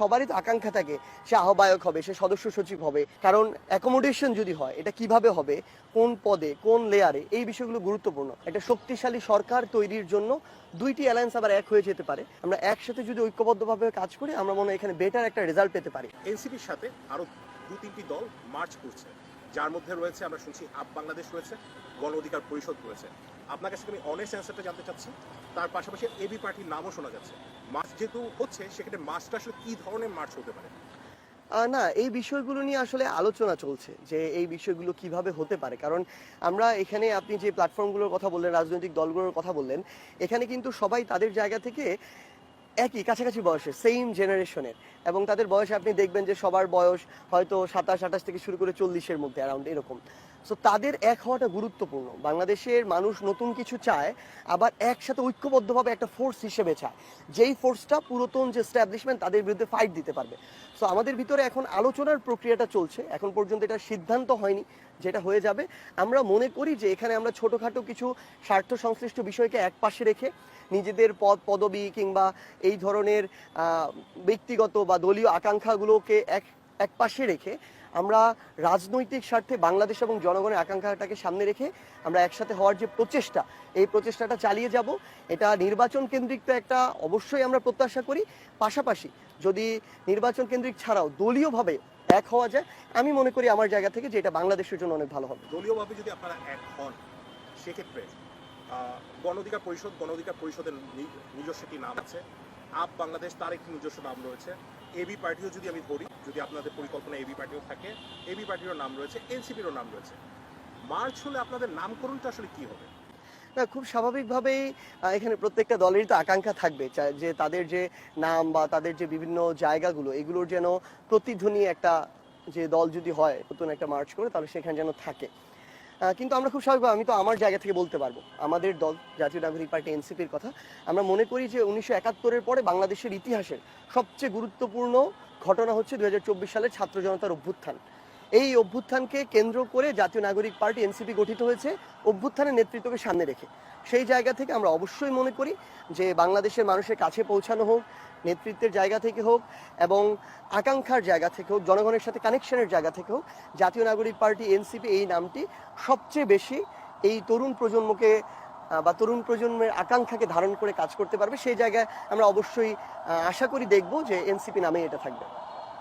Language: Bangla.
সবারই তো আকাঙ্ক্ষা থাকে সে আহ্বায়ক হবে, সে সদস্য সচিব হবে। কারণ অ্যাকোমোডেশন যদি হয় এটা কিভাবে হবে, কোন পদে, কোন লেয়ারে, এই বিষয়গুলো গুরুত্বপূর্ণ। একটা শক্তিশালী সরকার তৈরির জন্য দুইটি অ্যালায়েন্স আবার এক হয়ে যেতে পারে। আমরা একসাথে যদি ঐক্যবদ্ধভাবে কাজ করি, আমরা মনে হয় এখানে বেটার একটা রেজাল্ট পেতে পারি। এনসিপির সাথে আরো 2-3টি দল মার্চ করছে, যার মধ্যে রয়েছে আমরা শুনছি আপ বাংলাদেশ রয়েছে, গণ অধিকার পরিষদ রয়েছে। আপনার কাছে আমি অনেস্ট অ্যান্সারটা জানতে চাচ্ছি। তার পাশাপাশি এবি পার্টির নামও শোনা যাচ্ছে। মার্চ যেহেতু হচ্ছে, সেক্ষেত্রে মার্চটা আসলে কি ধরনের মার্চ হতে পারে? না, এই বিষয়গুলো নিয়ে আসলে আলোচনা চলছে যে এই বিষয়গুলো কিভাবে হতে পারে। কারণ আমরা এখানে, আপনি যে প্ল্যাটফর্মগুলোর কথা বললেন, রাজনৈতিক দলগুলোর কথা বললেন, এখানে কিন্তু সবাই তাদের জায়গা থেকে একই কাছাকাছি বয়সের, সেম জেনারেশনের, এবং তাদের বয়সে আপনি দেখবেন যে সবার বয়স হয়তো 27-28 থেকে শুরু করে 40-এর মধ্যে, অ্যারাউন্ড এরকম। সো তাদের এক হওয়াটা গুরুত্বপূর্ণ। বাংলাদেশের মানুষ নতুন কিছু চায়, আবার একসাথে ঐক্যবদ্ধভাবে একটা ফোর্স হিসেবে চায়, যেই ফোর্সটা পুরাতন যে এস্টাবলিশমেন্ট তাদের বিরুদ্ধে ফাইট দিতে পারবে। সো আমাদের ভিতরে এখন আলোচনার প্রক্রিয়াটা চলছে, এখন পর্যন্ত এটা সিদ্ধান্ত হয়নি যেটা হয়ে যাবে। আমরা মনে করি যে এখানে আমরা ছোটোখাটো কিছু স্বার্থ সংশ্লিষ্ট বিষয়কে এক পাশে রেখে নিজেদের পদ পদবি কিংবা এই ধরনের ব্যক্তিগত বা দলীয় আকাঙ্ক্ষাগুলোকে এক পাশে রেখে আমরা রাজনৈতিক স্বার্থে বাংলাদেশ এবং জনগণের আকাঙ্ক্ষাটাকে সামনে রেখে আমরা একসাথে হওয়ার যে প্রচেষ্টা, এই প্রচেষ্টাটা চালিয়ে যাব। এটা নির্বাচন কেন্দ্রিক তো একটা অবশ্যই আমরা প্রত্যাশা করি। পাশাপাশি যদি নির্বাচন কেন্দ্রিক ছাড়াও দলীয়ভাবে এক হওয়া যায়, আমি মনে করি আমার জায়গা থেকে যে এটা বাংলাদেশের জন্য অনেক ভালো হবে। দলীয়ভাবে যদি আপনারা এক হন, সেক্ষেত্রে গণ অধিকার পরিষদের নিজস্ব একটি নাম আছে, আপ বাংলাদেশ তার একটি নিজস্ব নাম রয়েছে, এবি পার্টিও যদি আমি ধরি, যদি আপনাদের পরিকল্পনা এবি পার্টিও থাকে, এবি পার্টিরও নাম রয়েছে, এনসিপিরও নাম রয়েছে। মার্চ হলে আপনাদের নামকরণটা আসলে কি হবে? না, খুব স্বাভাবিকভাবেই এখানে প্রত্যেকটা দলেরই তো আকাঙ্ক্ষা থাকবে যে তাদের যে নাম বা তাদের যে বিভিন্ন জায়গাগুলো, এগুলোর যেন প্রতিধ্বনি একটা, যে দল যদি হয় নতুন একটা মার্চ করে, তাহলে সেখানে যেন থাকে। কিন্তু আমরা খুব স্বাভাবিকভাবে, আমি তো আমার জায়গা থেকে বলতে পারবো, আমাদের দল জাতীয় নাগরিক পার্টি এনসিপির কথা, আমরা মনে করি যে 1971-এর পরে বাংলাদেশের ইতিহাসের সবচেয়ে গুরুত্বপূর্ণ ঘটনা হচ্ছে 2024 সালের ছাত্র জনতার অভ্যুত্থান। এই অভ্যুত্থানকে কেন্দ্র করে জাতীয় নাগরিক পার্টি এনসিপি গঠিত হয়েছে, অভ্যুত্থানের নেতৃত্বকে সামনে রেখে। সেই জায়গা থেকে আমরা অবশ্যই মনে করি যে বাংলাদেশের মানুষের কাছে পৌঁছানো হোক, নেতৃত্বের জায়গা থেকে হোক এবং আকাঙ্ক্ষার জায়গা থেকে হোক, জনগণের সাথে কানেকশনের জায়গা থেকে হোক, জাতীয় নাগরিক পার্টি এনসিপি এই নামটি সবচেয়ে বেশি এই তরুণ প্রজন্মকে বা তরুণ প্রজন্মের আকাঙ্ক্ষাকে ধারণ করে কাজ করতে পারবে। সেই জায়গায় আমরা অবশ্যই আশা করি দেখব যে এনসিপি নামে এটা থাকবে।